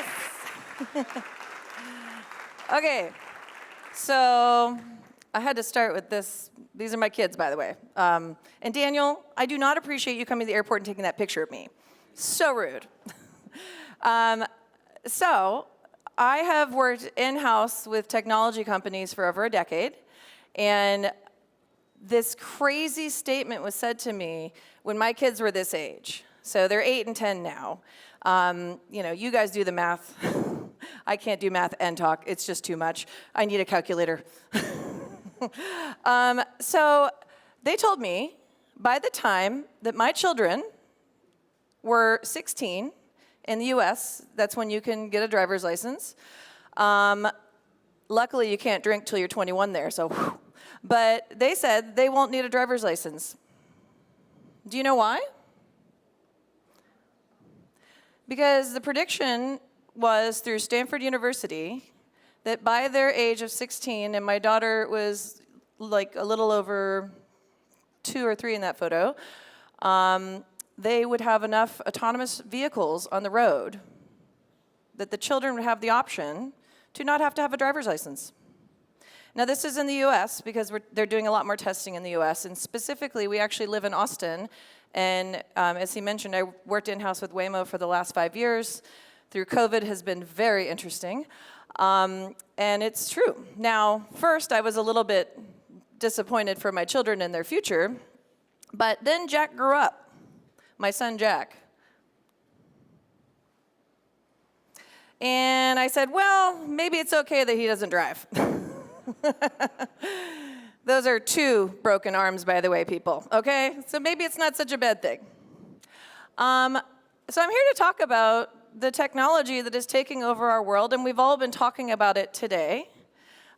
Yes. Okay, so I had to start with this. These are my kids, by the way. And Daniel, I do not appreciate you coming to the airport and taking that picture of me. So rude. So I have worked in-house with technology companies for over a decade, and this crazy statement was said to me when my kids were this age. So they're 8 and 10 now. You guys do the math. I can't do math and talk. It's just too much. I need a calculator. So they told me by the time that my children were 16 in the US, that's when you can get a driver's license. Luckily, you can't drink till you're 21 there, so whew. But they said they won't need a driver's license. Do you know why? Because the prediction was through Stanford University that by their age of 16, and my daughter was like a little over 2 or 3 in that photo, they would have enough autonomous vehicles on the road that the children would have the option to not have to have a driver's license. Now, this is in the US because they're doing a lot more testing in the US, and specifically, we actually live in Austin, and as he mentioned, I worked in-house with Waymo for the last 5 years. Through COVID has been very interesting, and it's true. Now, first, I was a little bit disappointed for my children and their future, but then Jack grew up, my son Jack. And I said, well, maybe it's okay that he doesn't drive. Those are 2 broken arms, by the way, people, okay? So maybe it's not such a bad thing. So I'm here to talk about the technology that is taking over our world, and we've all been talking about it today.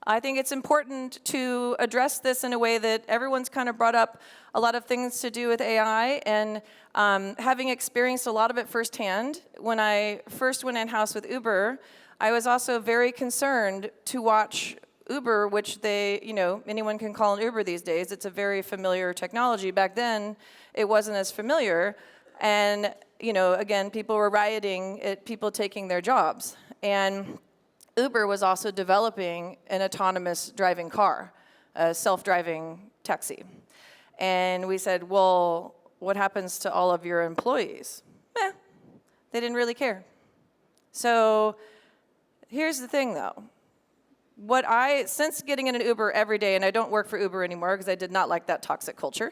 I think it's important to address this in a way that everyone's kind of brought up a lot of things to do with AI, and having experienced a lot of it firsthand, when I first went in-house with Uber, I was also very concerned to watch Uber, which anyone can call an Uber these days. It's a very familiar technology. Back then, it wasn't as familiar. And, again, people were rioting at people taking their jobs. And Uber was also developing an autonomous driving car, a self-driving taxi. And we said, well, what happens to all of your employees? They didn't really care. So here's the thing, though. Since getting in an Uber every day, and I don't work for Uber anymore because I did not like that toxic culture,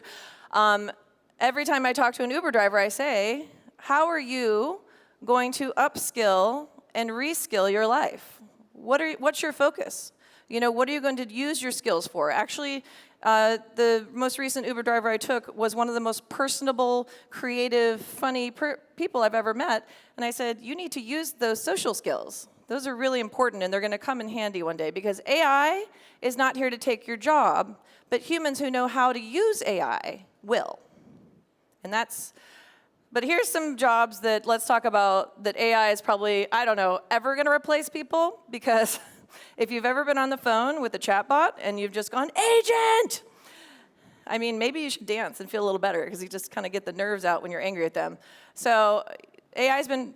every time I talk to an Uber driver, I say, how are you going to upskill and reskill your life? What's your focus? What are you going to use your skills for? Actually, the most recent Uber driver I took was one of the most personable, creative, funny people I've ever met. And I said, you need to use those social skills. Those are really important, and they're going to come in handy one day, because AI is not here to take your job, but humans who know how to use AI will. But here's some jobs that, let's talk about, that AI is probably, ever going to replace people, because if you've ever been on the phone with a chatbot and you've just gone, agent! Maybe you should dance and feel a little better, because you just kind of get the nerves out when you're angry at them. So AI's been,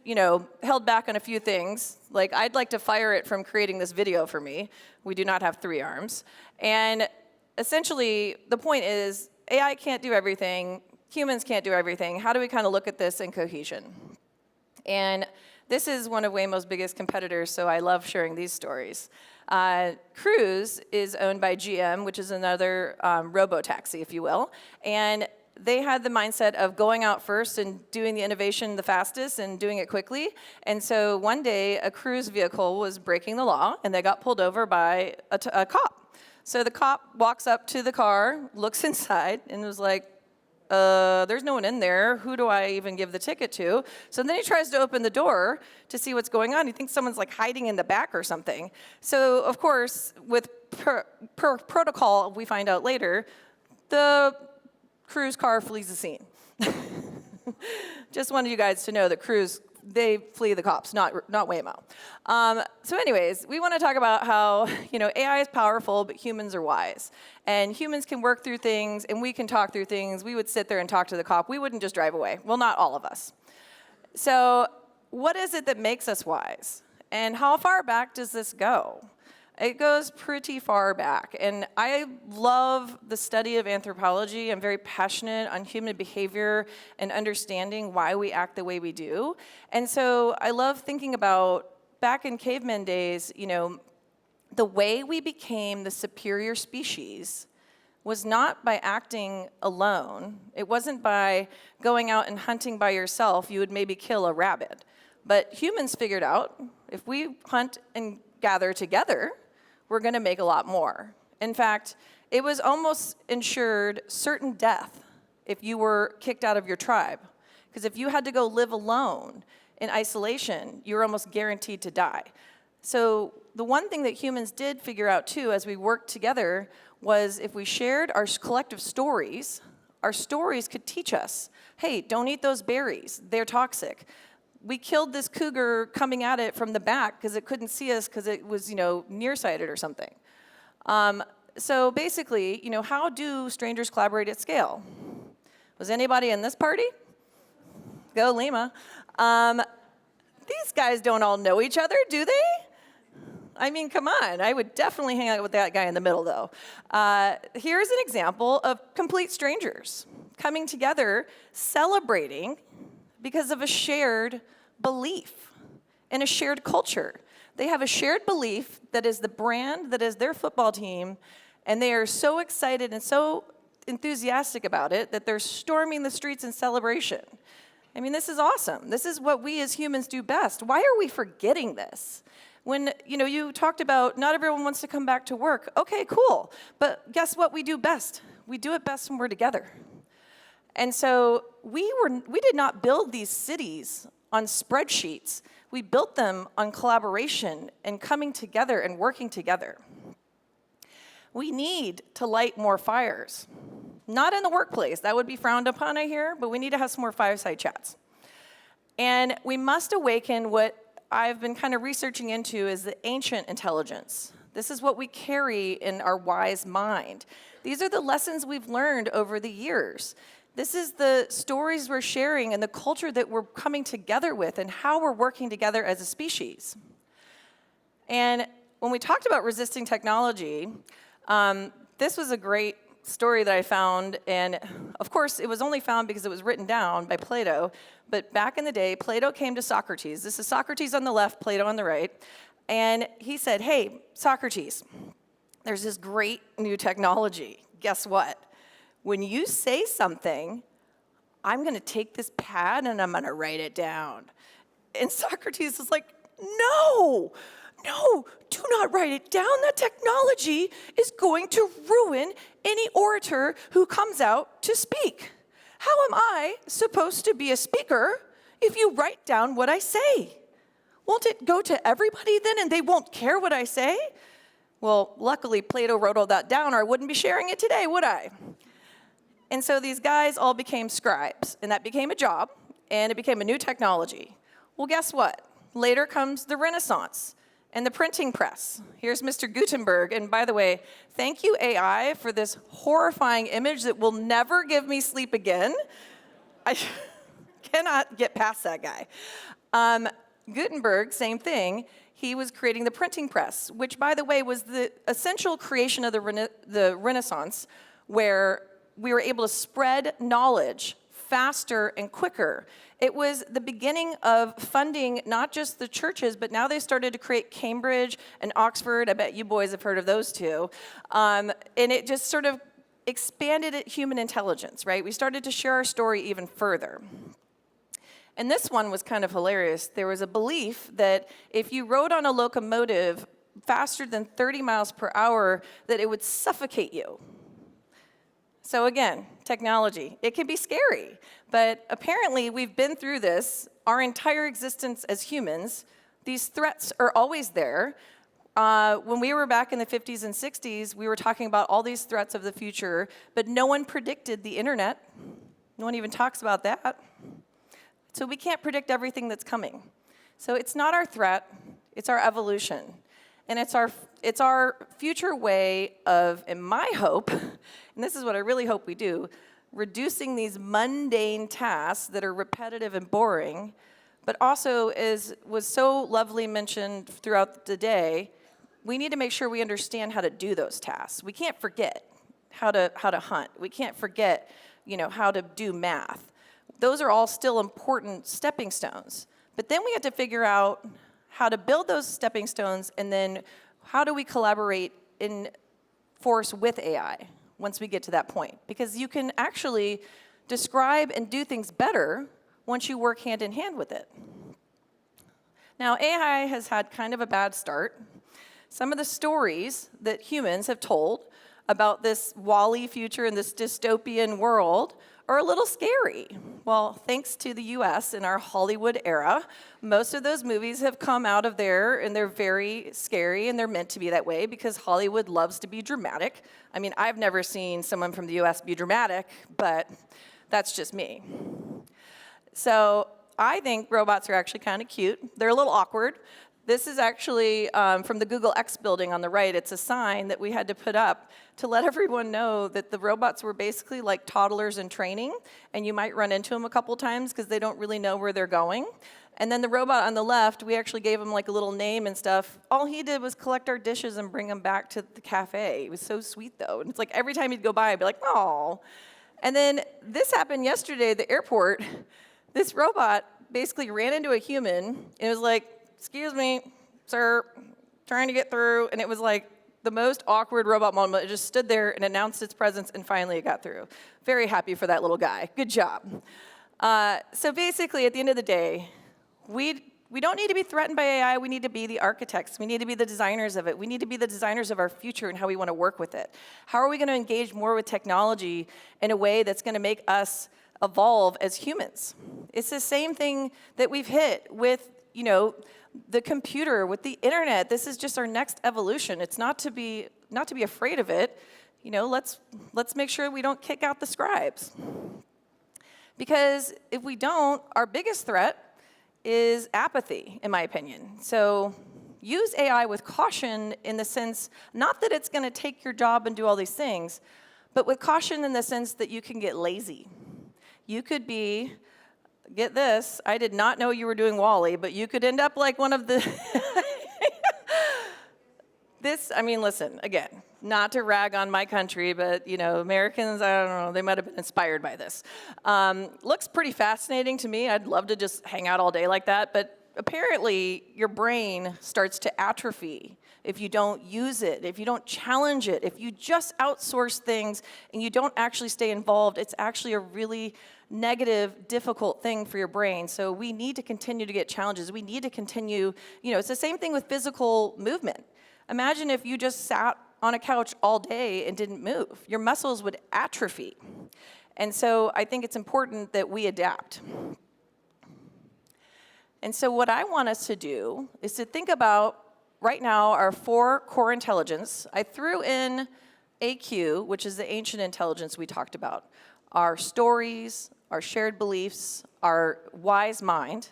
held back on a few things. Like, I'd like to fire it from creating this video for me. We do not have 3 arms. And essentially, the point is, AI can't do everything. Humans can't do everything. How do we kind of look at this in cohesion? And this is one of Waymo's biggest competitors, so I love sharing these stories. Cruise is owned by GM, which is another robo-taxi, if you will. And they had the mindset of going out first and doing the innovation the fastest and doing it quickly. And so one day, a Cruise vehicle was breaking the law, and they got pulled over by a cop. So the cop walks up to the car, looks inside, and was like, there's no one in there. Who do I even give the ticket to? So then he tries to open the door to see what's going on. He thinks someone's like hiding in the back or something. So, of course, with protocol, we find out later, the Cruise car flees the scene. Just wanted you guys to know that Cruise, they flee the cops, not Waymo. So anyways, we want to talk about how, AI is powerful, but humans are wise. And humans can work through things, and we can talk through things. We would sit there and talk to the cop. We wouldn't just drive away. Well, not all of us. So what is it that makes us wise? And how far back does this go? It goes pretty far back. And I love the study of anthropology. I'm very passionate on human behavior and understanding why we act the way we do. And so I love thinking about back in caveman days, you know, the way we became the superior species was not by acting alone. It wasn't by going out and hunting by yourself. You would maybe kill a rabbit. But humans figured out if we hunt and gather together, we're going to make a lot more. In fact, it was almost ensured certain death if you were kicked out of your tribe. Because if you had to go live alone in isolation, you were almost guaranteed to die. So the one thing that humans did figure out too, as we worked together, was if we shared our collective stories, our stories could teach us, hey, don't eat those berries, they're toxic. We killed this cougar coming at it from the back because it couldn't see us because it was, you know, nearsighted or something. So basically, you know, how do strangers collaborate at scale? Was anybody in this party? Go Lima. These guys don't all know each other, do they? I mean, come on. I would definitely hang out with that guy in the middle, though. Here's an example of complete strangers coming together, celebrating because of a shared belief and a shared culture. They have a shared belief that is the brand, that is their football team, and they are so excited and so enthusiastic about it that they're storming the streets in celebration. I mean, this is awesome. This is what we as humans do best. Why are we forgetting this? When, you know, you talked about not everyone wants to come back to work. Okay, cool. But guess what we do best? We do it best when we're together. And so we did not build these cities on spreadsheets. We built them on collaboration and coming together and working together. We need to light more fires. Not in the workplace. That would be frowned upon, I hear, but we need to have some more fireside chats. And we must awaken what I've been kind of researching into is the ancient intelligence. This is what we carry in our wise mind. These are the lessons we've learned over the years. This is the stories we're sharing and the culture that we're coming together with and how we're working together as a species. And when we talked about resisting technology, this was a great story that I found, and of course it was only found because it was written down by Plato, but back in the day, Plato came to Socrates. This is Socrates on the left, Plato on the right, and he said, hey, Socrates, there's this great new technology. Guess what? When you say something, I'm going to take this pad and I'm going to write it down. And Socrates is like, no, do not write it down. That technology is going to ruin any orator who comes out to speak. How am I supposed to be a speaker if you write down what I say? Won't it go to everybody then and they won't care what I say? Well, luckily Plato wrote all that down or I wouldn't be sharing it today, would I? And so these guys all became scribes, and that became a job, and it became a new technology. Well, guess what? Later comes the Renaissance and the printing press. Here's Mr. Gutenberg, and by the way, thank you, AI, for this horrifying image that will never give me sleep again. I cannot get past that guy. Gutenberg, same thing. He was creating the printing press, which, by the way, was the essential creation of the Renaissance, where we were able to spread knowledge faster and quicker. It was the beginning of funding not just the churches, but now they started to create Cambridge and Oxford. I bet you boys have heard of those two. And it just sort of expanded human intelligence, right? We started to share our story even further. And this one was kind of hilarious. There was a belief that if you rode on a locomotive faster than 30 miles per hour, that it would suffocate you. So again, technology, it can be scary, but apparently we've been through this our entire existence as humans. These threats are always there. When we were back in the 50s and 60s, we were talking about all these threats of the future, but no one predicted the internet. No one even talks about that. So we can't predict everything that's coming. So it's not our threat, it's our evolution. And it's our future way of, in my hope, and this is what I really hope we do, reducing these mundane tasks that are repetitive and boring but also was so lovely mentioned throughout the day, we need to make sure we understand how to do those tasks. We can't forget how to hunt. We can't forget, how to do math. Those are all still important stepping stones. But then we have to figure out how to build those stepping stones, and then how do we collaborate in force with AI once we get to that point? Because you can actually describe and do things better once you work hand in hand with it. Now, AI has had kind of a bad start. Some of the stories that humans have told about this WALL-E future and this dystopian world are a little scary. Well, thanks to the US and our Hollywood era, most of those movies have come out of there, and they're very scary, and they're meant to be that way because Hollywood loves to be dramatic. I mean, I've never seen someone from the US be dramatic, but that's just me. So I think robots are actually kind of cute. They're a little awkward. This is actually from the Google X building on the right. It's a sign that we had to put up to let everyone know that the robots were basically like toddlers in training, and you might run into them a couple times because they don't really know where they're going. And then the robot on the left, we actually gave him like a little name and stuff. All he did was collect our dishes and bring them back to the cafe. It was so sweet, though. And it's like every time he'd go by, I'd be like, oh. And then this happened yesterday at the airport. This robot basically ran into a human, and it was like, excuse me, sir, trying to get through. And it was like the most awkward robot moment. It just stood there and announced its presence, and finally it got through. Very happy for that little guy. Good job. So basically, at the end of the day, we don't need to be threatened by AI. We need to be the architects. We need to be the designers of it. We need to be the designers of our future and how we want to work with it. How are we going to engage more with technology in a way that's going to make us evolve as humans? It's the same thing that we've hit with, the computer, with the internet. This is just our next evolution. It's not to be afraid of it. Let's make sure we don't kick out the scribes. Because if we don't, our biggest threat is apathy, in my opinion. So use AI with caution in the sense, not that it's going to take your job and do all these things, but with caution in the sense that you can get lazy. You could be, get this, I did not know you were doing WALL-E, but you could end up like one of the, listen, again, not to rag on my country, but, Americans, I don't know, they might have been inspired by this. Looks pretty fascinating to me. I'd love to just hang out all day like that, but apparently your brain starts to atrophy if you don't use it, if you don't challenge it, if you just outsource things and you don't actually stay involved. It's actually a really negative, difficult thing for your brain. So we need to continue to get challenges. We need to continue, it's the same thing with physical movement. Imagine if you just sat on a couch all day and didn't move. Your muscles would atrophy. And so I think it's important that we adapt. And so what I want us to do is to think about, right now, our 4 core intelligence. I threw in AQ, which is the ancient intelligence we talked about. Our stories, our shared beliefs, our wise mind.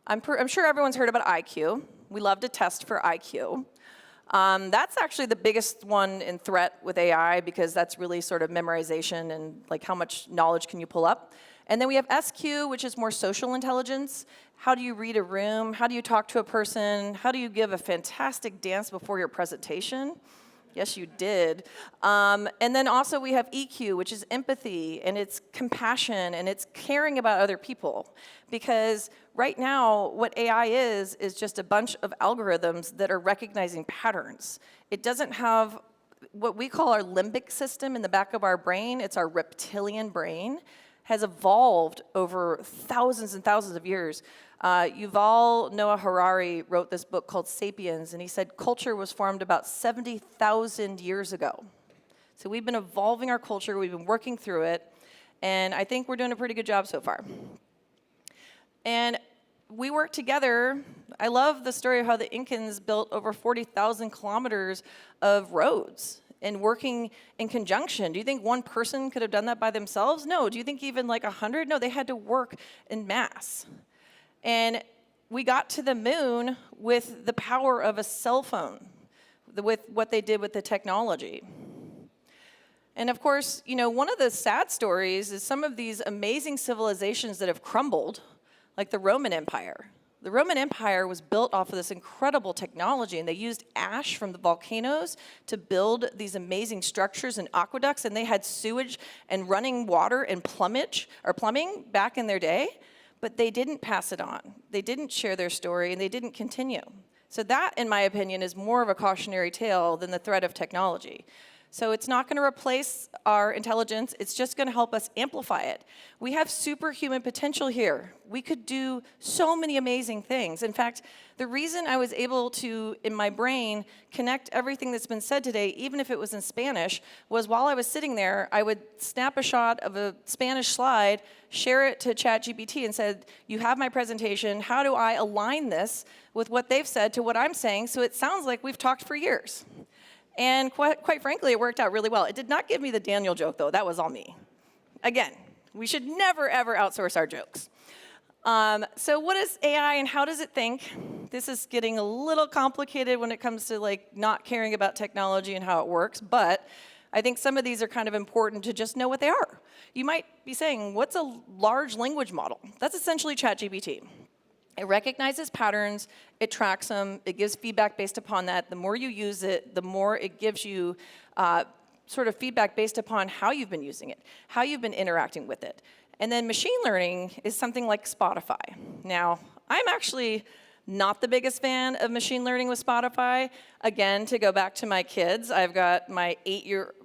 I'm sure everyone's heard about IQ. We love to test for IQ. That's actually the biggest one in threat with AI because that's really sort of memorization and like how much knowledge can you pull up. And then we have SQ, which is more social intelligence. How do you read a room? How do you talk to a person? How do you give a fantastic dance before your presentation? Yes, you did. And then also we have EQ, which is empathy, and it's compassion, and it's caring about other people. Because right now, what AI is just a bunch of algorithms that are recognizing patterns. It doesn't have what we call our limbic system in the back of our brain. It's our reptilian brain, has evolved over thousands and thousands of years. Yuval Noah Harari wrote this book called Sapiens, and he said culture was formed about 70,000 years ago. So we've been evolving our culture, we've been working through it, and I think we're doing a pretty good job so far. And we work together. I love the story of how the Incans built over 40,000 kilometers of roads and working in conjunction. Do you think one person could have done that by themselves? No. Do you think even like 100? No, they had to work in mass. And we got to the moon with the power of a cell phone, with what they did with the technology. And of course, one of the sad stories is some of these amazing civilizations that have crumbled, like the Roman Empire. The Roman Empire was built off of this incredible technology, and they used ash from the volcanoes to build these amazing structures and aqueducts, and they had sewage and running water and plumbing back in their day, but they didn't pass it on. They didn't share their story, and they didn't continue. So that, in my opinion, is more of a cautionary tale than the threat of technology. So it's not going to replace our intelligence, it's just going to help us amplify it. We have superhuman potential here. We could do so many amazing things. In fact, the reason I was able to, in my brain, connect everything that's been said today, even if it was in Spanish, was while I was sitting there, I would snap a shot of a Spanish slide, share it to ChatGPT and said, you have my presentation, how do I align this with what they've said to what I'm saying so it sounds like we've talked for years? And quite frankly, it worked out really well. It did not give me the Daniel joke, though. That was all me. Again, we should never, ever outsource our jokes. So what is AI and how does it think? This is getting a little complicated when it comes to like not caring about technology and how it works, but I think some of these are kind of important to just know what they are. You might be saying, what's a large language model? That's essentially ChatGPT. It recognizes patterns, it tracks them, it gives feedback based upon that. The more you use it, the more it gives you sort of feedback based upon how you've been using it, how you've been interacting with it. And then machine learning is something like Spotify. Now, I'm actually not the biggest fan of machine learning with Spotify. Again, to go back to my kids, I've got my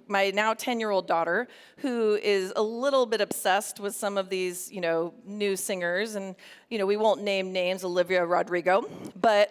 now 10-year-old daughter who is a little bit obsessed with some of these, new singers, and, we won't name names, Olivia Rodrigo, but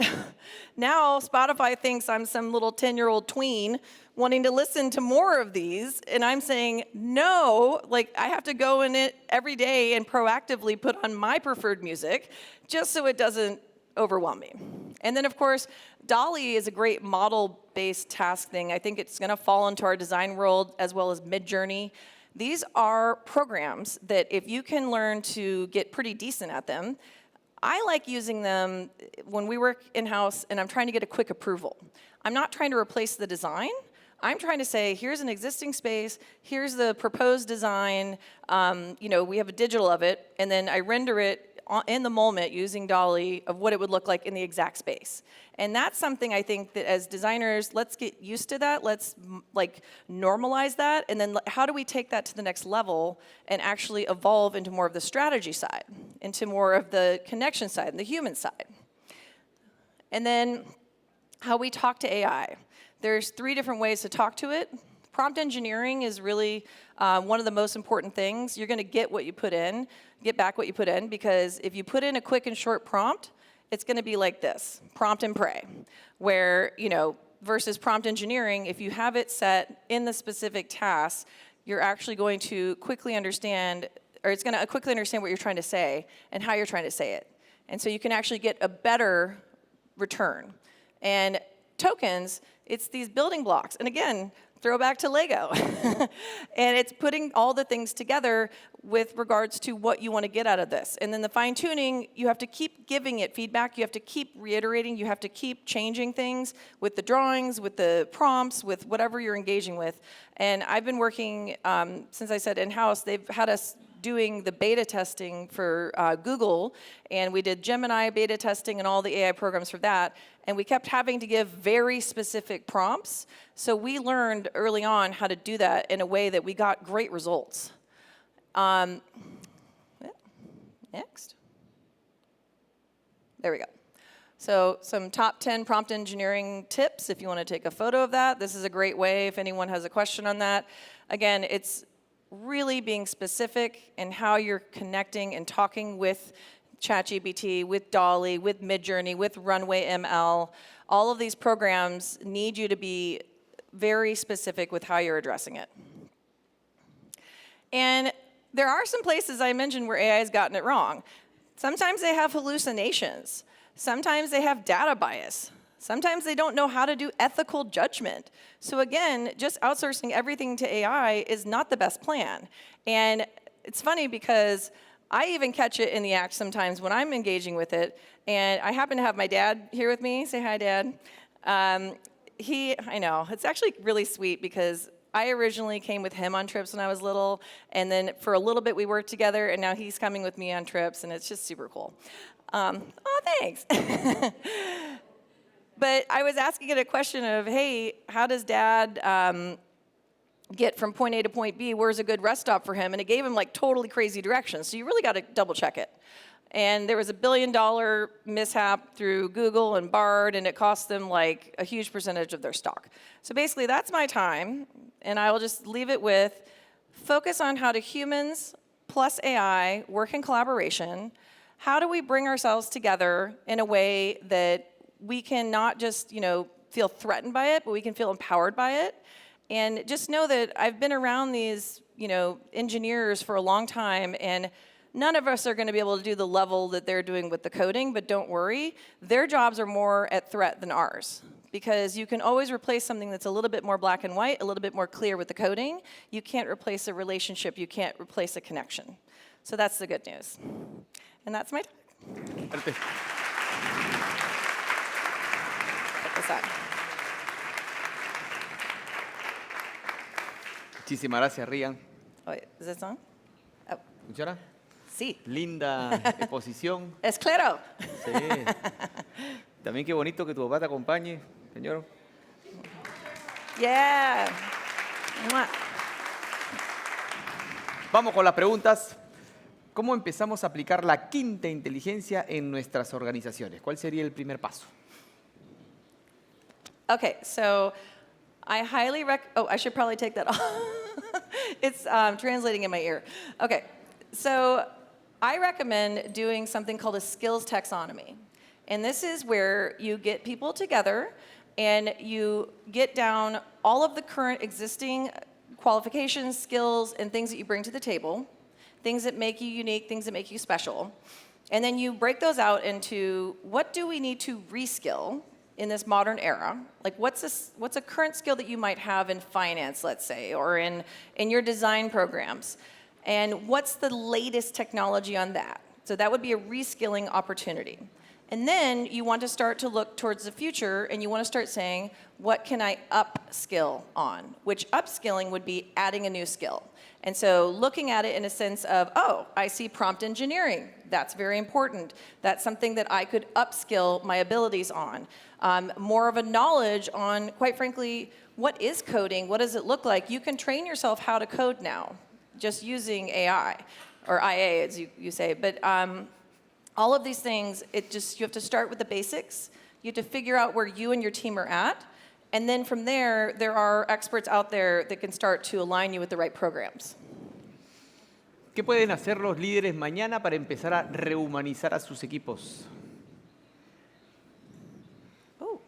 now Spotify thinks I'm some little 10-year-old tween wanting to listen to more of these, and I'm saying, no, I have to go in it every day and proactively put on my preferred music just so it doesn't overwhelm me. And then, of course, DALL-E is a great model-based task thing. I think it's going to fall into our design world as well as Midjourney. These are programs that if you can learn to get pretty decent at them, I like using them when we work in-house and I'm trying to get a quick approval. I'm not trying to replace the design. I'm trying to say, here's an existing space, here's the proposed design, we have a digital of it, and then I render it in the moment using DALL-E of what it would look like in the exact space. And that's something I think that as designers, let's get used to that. Let's normalize that. And then how do we take that to the next level and actually evolve into more of the strategy side, into more of the connection side and the human side? And then how we talk to AI. There's 3 different ways to talk to it. Prompt engineering is really one of the most important things. You're going to get what you put in, get back what you put in, because if you put in a quick and short prompt, it's going to be like this, prompt and pray, where, versus prompt engineering, if you have it set in the specific task, you're actually going to quickly understand, or it's going to quickly understand what you're trying to say and how you're trying to say it. And so you can actually get a better return. And tokens, it's these building blocks. And again, throwback to Lego. And it's putting all the things together with regards to what you want to get out of this. And then the fine tuning, you have to keep giving it feedback. You have to keep reiterating. You have to keep changing things with the drawings, with the prompts, with whatever you're engaging with. And I've been working, since I said in-house, they've had us doing the beta testing for Google, and we did Gemini beta testing and all the AI programs for that, and we kept having to give very specific prompts. So we learned early on how to do that in a way that we got great results. Next. There we go. So some top 10 prompt engineering tips if you want to take a photo of that. This is a great way if anyone has a question on that. Again, it's really being specific in how you're connecting and talking with ChatGPT, with DALL-E, with Midjourney, with Runway ML. All of these programs need you to be very specific with how you're addressing it. And there are some places I mentioned where AI has gotten it wrong. Sometimes they have hallucinations. Sometimes they have data bias. Sometimes they don't know how to do ethical judgment. So again, just outsourcing everything to AI is not the best plan. And it's funny because I even catch it in the act sometimes when I'm engaging with it. And I happen to have my dad here with me. Say hi, Dad. I know, it's actually really sweet because I originally came with him on trips when I was little, and then for a little bit we worked together, and now he's coming with me on trips, and it's just super cool. Oh, thanks. But I was asking it a question of, hey, how does Dad get from point A to point B? Where's a good rest stop for him? And it gave him like totally crazy directions. So you really got to double check it. And there was $1 billion mishap through Google and Bard, and it cost them like a huge percentage of their stock. So basically, that's my time, and I will just leave it with focus on how do humans plus AI work in collaboration. How do we bring ourselves together in a way that we can not just, feel threatened by it, but we can feel empowered by it? And just know that I've been around these, engineers for a long time, and none of us are going to be able to do the level that they're doing with the coding, but don't worry. Their jobs are more at threat than ours, because you can always replace something that's a little bit more black and white, a little bit more clear with the coding. You can't replace a relationship. You can't replace a connection. So that's the good news. And that's my talk. Put this on. Muchísimas gracias, Regan. Oh, is this on? Oh. ¿Funciona? Sí. Linda exposición. Es claro. Sí. También qué bonito que tu papá te acompañe, señor. Yeah. Mwah. Vamos con las preguntas. ¿Cómo empezamos a aplicar la quinta inteligencia en nuestras organizaciones? ¿Cuál sería el primer paso? Okay, so I highly I should probably take that off. It's translating in my ear. Okay, so I recommend doing something called a skills taxonomy. And this is where you get people together and you get down all of the current existing qualifications, skills, and things that you bring to the table, things that make you unique, things that make you special. And then you break those out into what do we need to reskill in this modern era? Like what's a current skill that you might have in finance, let's say, or in your design programs? And what's the latest technology on that? So that would be a reskilling opportunity. And then you want to start to look towards the future, and you want to start saying, what can I upskill on? Which upskilling would be adding a new skill. And so looking at it in a sense of, oh, I see prompt engineering. That's very important. That's something that I could upskill my abilities on. More of a knowledge on, quite frankly, what is coding? What does it look like? You can train yourself how to code now, just using AI, or IA, as you say. But all of these things, you have to start with the basics. You have to figure out where you and your team are at. And then from there are experts out there that can start to align you with the right programs. ¿Qué pueden hacer los líderes mañana para empezar a rehumanizar a sus equipos? Oh,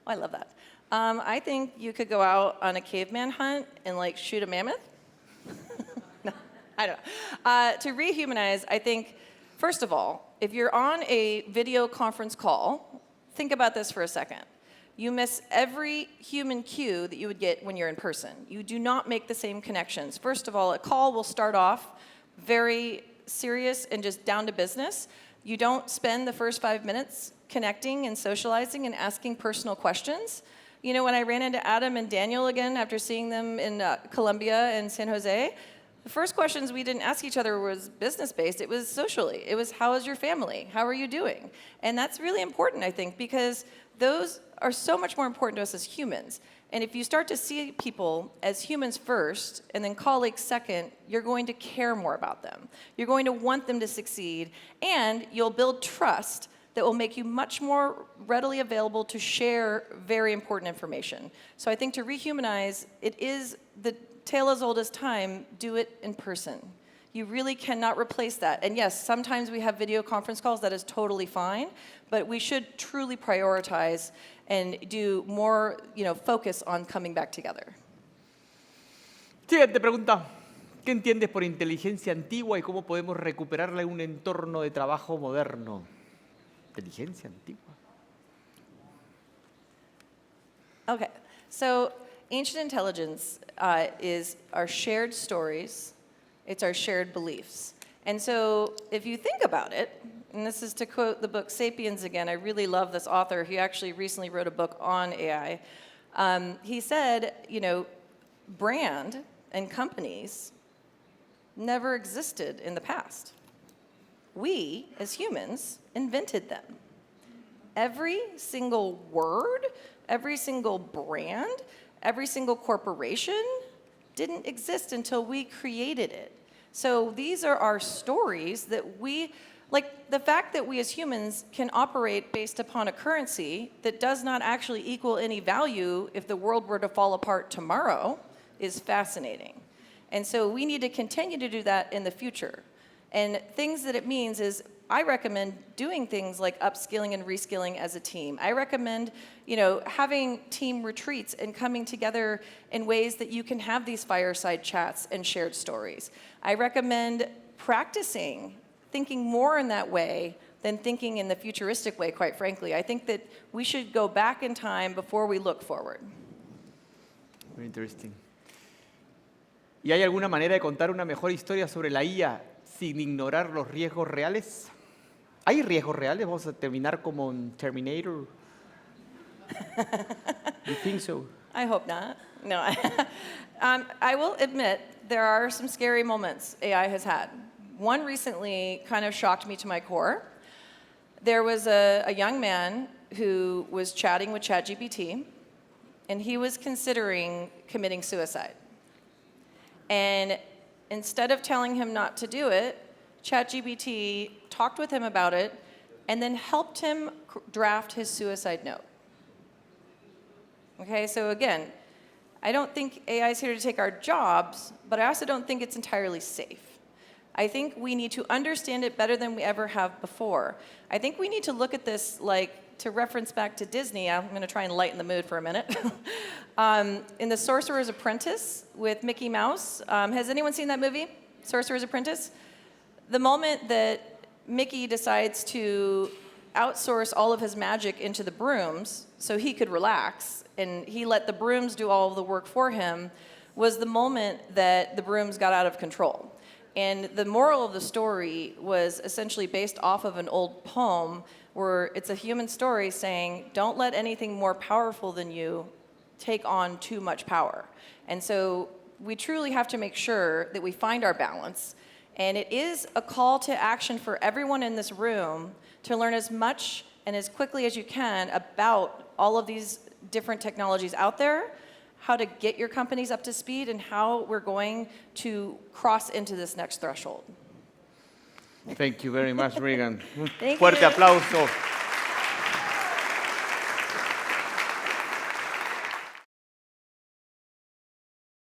I love that. I think you could go out on a caveman hunt and shoot a mammoth. No, I don't know. To rehumanize, I think, first of all, if you're on a video conference call, think about this for a second. You miss every human cue that you would get when you're in person. You do not make the same connections. First of all, a call will start off very serious and just down to business. You don't spend the first 5 minutes connecting and socializing and asking personal questions. When I ran into Adam and Daniel again after seeing them in Colombia and San Jose, the first questions we didn't ask each other was business-based. It was socially. It was, how is your family? How are you doing? And that's really important, I think, because those are so much more important to us as humans. And if you start to see people as humans first and then colleagues second, you're going to care more about them. You're going to want them to succeed, and you'll build trust that will make you much more readily available to share very important information. So I think to rehumanize, it is the tale as old as time, do it in person. You really cannot replace that. And yes, sometimes we have video conference calls, that is totally fine, but we should truly prioritize and do more, focus on coming back together. Siguiente pregunta. ¿Qué entiendes por inteligencia antigua y cómo podemos recuperarla en un entorno de trabajo moderno? Inteligencia antigua. Okay, so ancient intelligence is our shared stories. It's our shared beliefs. And so if you think about it, and this is to quote the book Sapiens again, I really love this author. He actually recently wrote a book on AI. He said, brand and companies never existed in the past. We, as humans, invented them. Every single word, every single brand, every single corporation didn't exist until we created it. So these are our stories that we, like the fact that we as humans can operate based upon a currency that does not actually equal any value if the world were to fall apart tomorrow is fascinating. And so we need to continue to do that in the future. And things that it means is I recommend doing things like upskilling and reskilling as a team. I recommend, having team retreats and coming together in ways that you can have these fireside chats and shared stories. I recommend practicing thinking more in that way than thinking in the futuristic way, quite frankly. I think that we should go back in time before we look forward. Very interesting. ¿Y hay alguna manera de contar una mejor historia sobre la IA sin ignorar los riesgos reales? ¿Hay riesgos reales? ¿Vamos a terminar como en Terminator? You think so? I hope not. No. I will admit there are some scary moments AI has had. One recently kind of shocked me to my core. There was a young man who was chatting with ChatGPT, and he was considering committing suicide. And instead of telling him not to do it, ChatGPT talked with him about it and then helped him draft his suicide note. Okay, so again, I don't think AI is here to take our jobs, but I also don't think it's entirely safe. I think we need to understand it better than we ever have before. I think we need to look at this to reference back to Disney. I'm going to try and lighten the mood for a minute. In The Sorcerer's Apprentice with Mickey Mouse. Has anyone seen that movie, Sorcerer's Apprentice? The moment that Mickey decides to outsource all of his magic into the brooms so he could relax, and he let the brooms do all of the work for him, was the moment that the brooms got out of control. And the moral of the story was essentially based off of an old poem where it's a human story saying, don't let anything more powerful than you take on too much power. And so we truly have to make sure that we find our balance. And it is a call to action for everyone in this room to learn as much and as quickly as you can about all of these different technologies out there, how to get your companies up to speed, and how we're going to cross into this next threshold. Thank you very much, Regan. Un Thank fuerte you. aplauso.